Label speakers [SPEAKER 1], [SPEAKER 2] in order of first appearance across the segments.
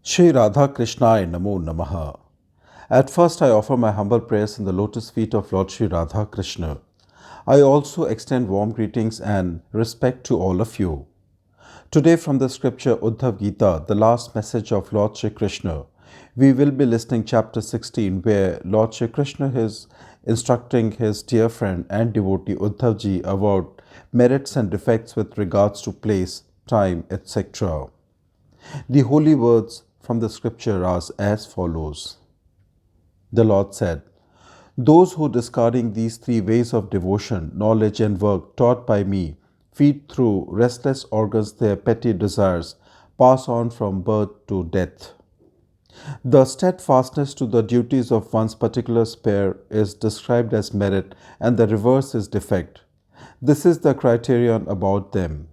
[SPEAKER 1] Shri Radha Krishnaya Namo Namaha. At first, I offer my humble prayers in the lotus feet of Lord Shri Radha Krishna. I also extend warm greetings and respect to all of you. Today, from the scripture UDDHAV GITA, the last message of Lord Shri Krishna, we will be listening chapter 16, where Lord Shri Krishna is instructing his dear friend and devotee UDDHAV ji about merits and defects with regards to place, time, etc. The holy words from the scripture are as follows. The Lord said, "Those who, discarding these three ways of devotion, knowledge, and work taught by me, feed through restless organs their petty desires, pass on from birth to death." The steadfastness to the duties of one's particular sphere is described as merit, and the reverse is defect. This is the criterion about them.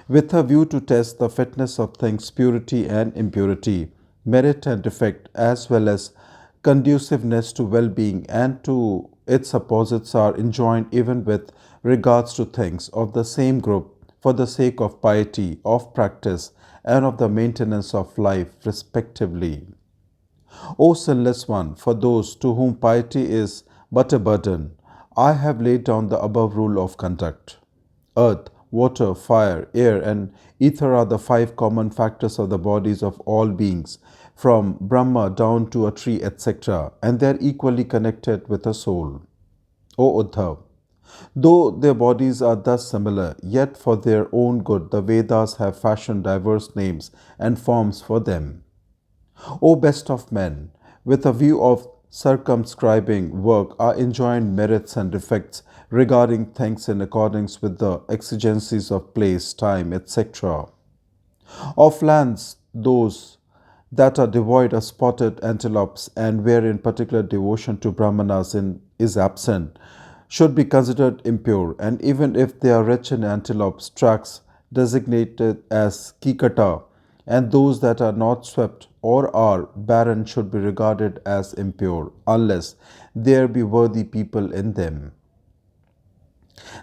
[SPEAKER 1] With a view to test the fitness of things, purity and impurity, merit and defect, as well as conduciveness to well-being and to its opposites are enjoined even with regards to things of the same group for the sake of piety, of practice, and of the maintenance of life, respectively. O sinless one, for those to whom piety is but a burden, I have laid down the above rule of conduct. Earth, water, fire, air, and ether are the five common factors of the bodies of all beings, from Brahma down to a tree, etc., and they are equally connected with a soul. O Uddhav, though their bodies are thus similar, yet for their own good the Vedas have fashioned diverse names and forms for them. O best of men, with a view of circumscribing work are enjoined merits and defects regarding things in accordance with the exigencies of place, time, etc. Of lands, those that are devoid of spotted antelopes and wherein particular devotion to Brahmanas is absent should be considered impure, and even if they are rich in antelopes, tracks designated as kikata, and those that are not swept or are barren should be regarded as impure, unless there be worthy people in them.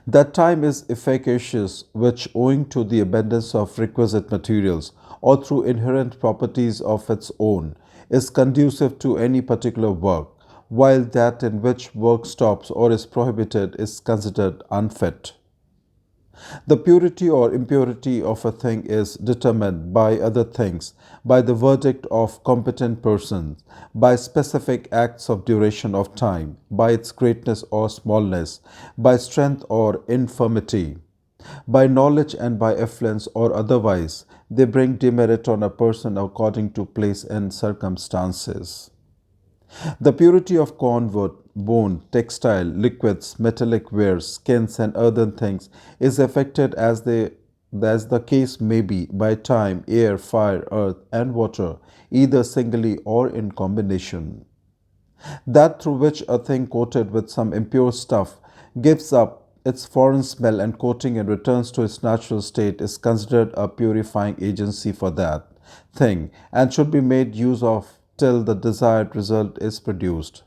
[SPEAKER 1] That time is efficacious, which, owing to the abundance of requisite materials, or through inherent properties of its own, is conducive to any particular work, while that in which work stops or is prohibited is considered unfit. The purity or impurity of a thing is determined by other things, by the verdict of competent persons, by specific acts of duration of time, by its greatness or smallness, by strength or infirmity, by knowledge and by affluence or otherwise. They bring demerit on a person according to place and circumstances. The purity of corn, wood, bone, textile, liquids, metallic wares, skins, and earthen things is affected as the case may be by time, air, fire, earth, and water, either singly or in combination. That through which a thing coated with some impure stuff gives up its foreign smell and coating and returns to its natural state is considered a purifying agency for that thing and should be made use of till the desired result is produced.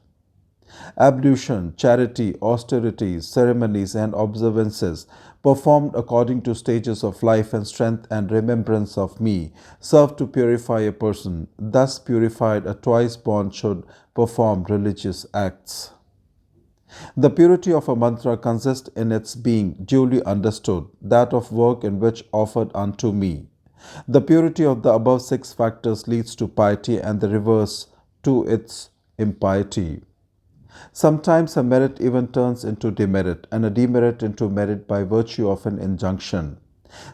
[SPEAKER 1] Ablution, charity, austerities, ceremonies, and observances performed according to stages of life and strength and remembrance of me serve to purify a person. Thus purified, a twice born should perform religious acts. The purity of a mantra consists in its being duly understood, that of work in which offered unto me. The purity of the above six factors leads to piety and the reverse to its impiety. Sometimes a merit even turns into demerit and a demerit into merit by virtue of an injunction.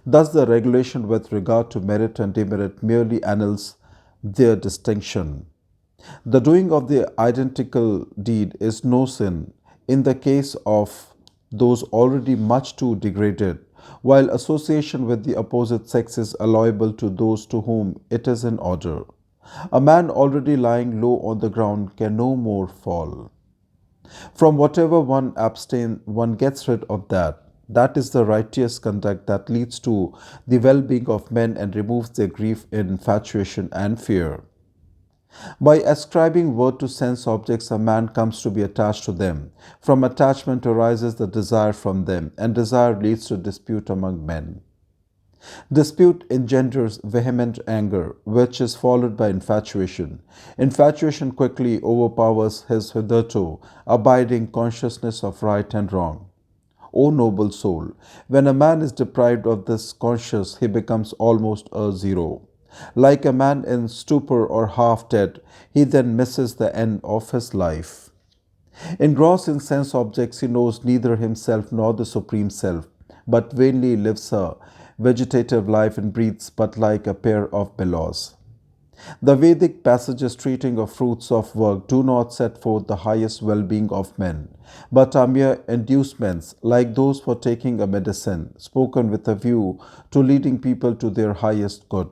[SPEAKER 1] Thus the regulation with regard to merit and demerit merely annuls their distinction. The doing of the identical deed is no sin in the case of those already much too degraded, while association with the opposite sex is allowable to those to whom it is in order. A man already lying low on the ground can no more fall. From whatever one abstain, one gets rid of that. That is the righteous conduct that leads to the well-being of men and removes their grief, infatuation, and fear. By ascribing worth to sense objects, a man comes to be attached to them. From attachment arises the desire from them, and desire leads to dispute among men. Dispute engenders vehement anger, which is followed by infatuation. Infatuation quickly overpowers his hitherto abiding consciousness of right and wrong. O noble soul, when a man is deprived of this conscience, he becomes almost a zero. Like a man in stupor or half dead, he then misses the end of his life. Engrossed in sense objects, he knows neither himself nor the Supreme Self, but vainly lives a vegetative life and breathes but like a pair of bellows. The Vedic passages treating of fruits of work do not set forth the highest well-being of men, but are mere inducements, like those for taking a medicine, spoken with a view to leading people to their highest good.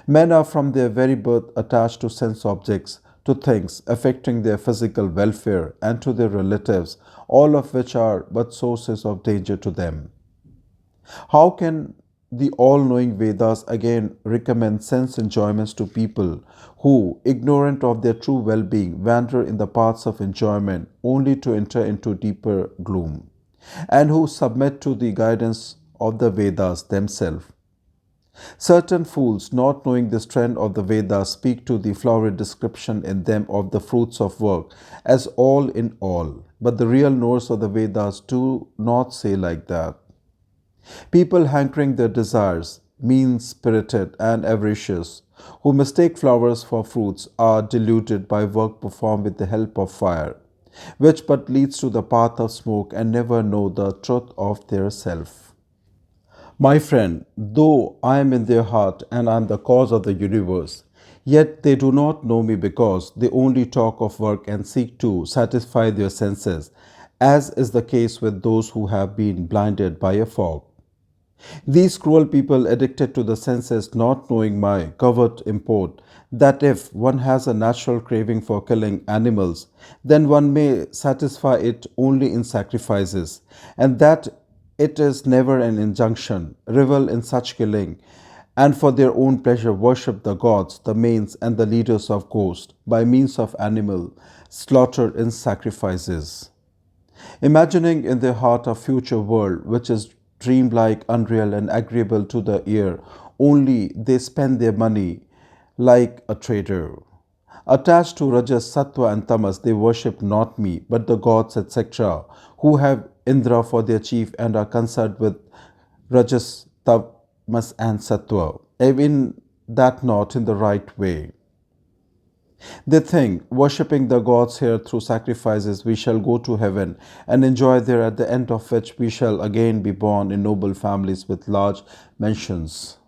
[SPEAKER 1] Men are from their very birth attached to sense objects, to things affecting their physical welfare, and to their relatives, all of which are but sources of danger to them. How can the all-knowing Vedas again recommend sense enjoyments to people who, ignorant of their true well-being, wander in the paths of enjoyment only to enter into deeper gloom, and who submit to the guidance of the Vedas themselves? Certain fools, not knowing this trend of the Vedas, speak to the florid description in them of the fruits of work as all in all. But the real knowers of the Vedas do not say like that. People hankering their desires, mean-spirited and avaricious, who mistake flowers for fruits, are deluded by work performed with the help of fire, which but leads to the path of smoke, and never know the truth of their self. My friend, though I am in their heart and I am the cause of the universe, yet they do not know me because they only talk of work and seek to satisfy their senses, as is the case with those who have been blinded by a fog. These cruel people addicted to the senses, not knowing my covert import, that if one has a natural craving for killing animals, then one may satisfy it only in sacrifices, and that it is never an injunction, revel in such killing, and for their own pleasure worship the gods, the manes, and the leaders of ghosts by means of animal slaughter in sacrifices. Imagining in their heart a future world which is dreamlike, unreal, and agreeable to the ear, only they spend their money like a trader. Attached to Rajas, Sattva, and Tamas, they worship not me, but the gods, etc., who have Indra for their chief and are concerned with Rajas, Tamas, and Sattva, even that not in the right way. They think, worshipping the gods here through sacrifices, we shall go to heaven and enjoy there, at the end of which we shall again be born in noble families with large mansions.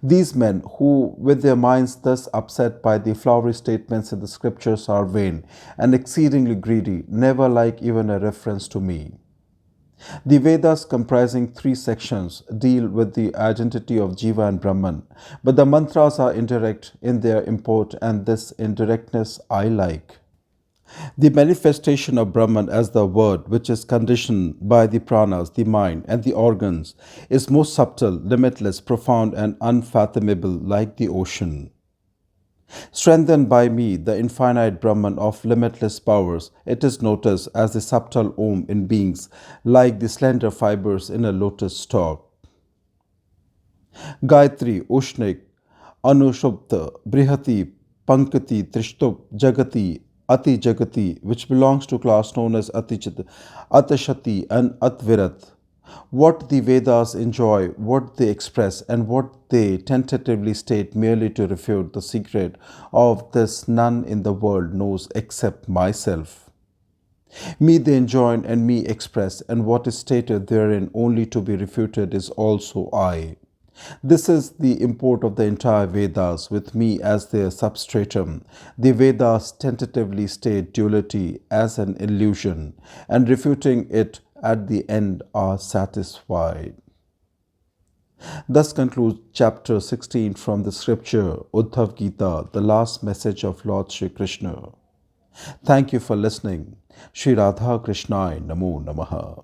[SPEAKER 1] These men, who with their minds thus upset by the flowery statements in the scriptures, are vain and exceedingly greedy, never like even a reference to me. The Vedas, comprising 3 sections, deal with the identity of Jiva and Brahman, but the mantras are indirect in their import, and this indirectness I like. The manifestation of Brahman as the word, which is conditioned by the pranas, the mind, and the organs, is most subtle, limitless, profound, and unfathomable, like the ocean. Strengthened by me, the infinite Brahman of limitless powers, it is noticed as the subtle Om in beings, like the slender fibers in a lotus stalk. Gayatri, Ushnik, Anushupta, Brihati, Pankati, Trishtup, Jagati, Ati Jagati, which belongs to class known as Atashati, and Atvirat. What the Vedas enjoy, what they express, and what they tentatively state merely to refute the secret of this, none in the world knows except myself. Me they enjoin and me express, and what is stated therein only to be refuted is also I. This is the import of the entire Vedas, with me as their substratum. The Vedas tentatively state duality as an illusion, and refuting it at the end are satisfied. Thus concludes Chapter 16 from the scripture Uddhav Gita, the last message of Lord Shri Krishna. Thank you for listening. Shri Radha Krishnai Namo Namaha.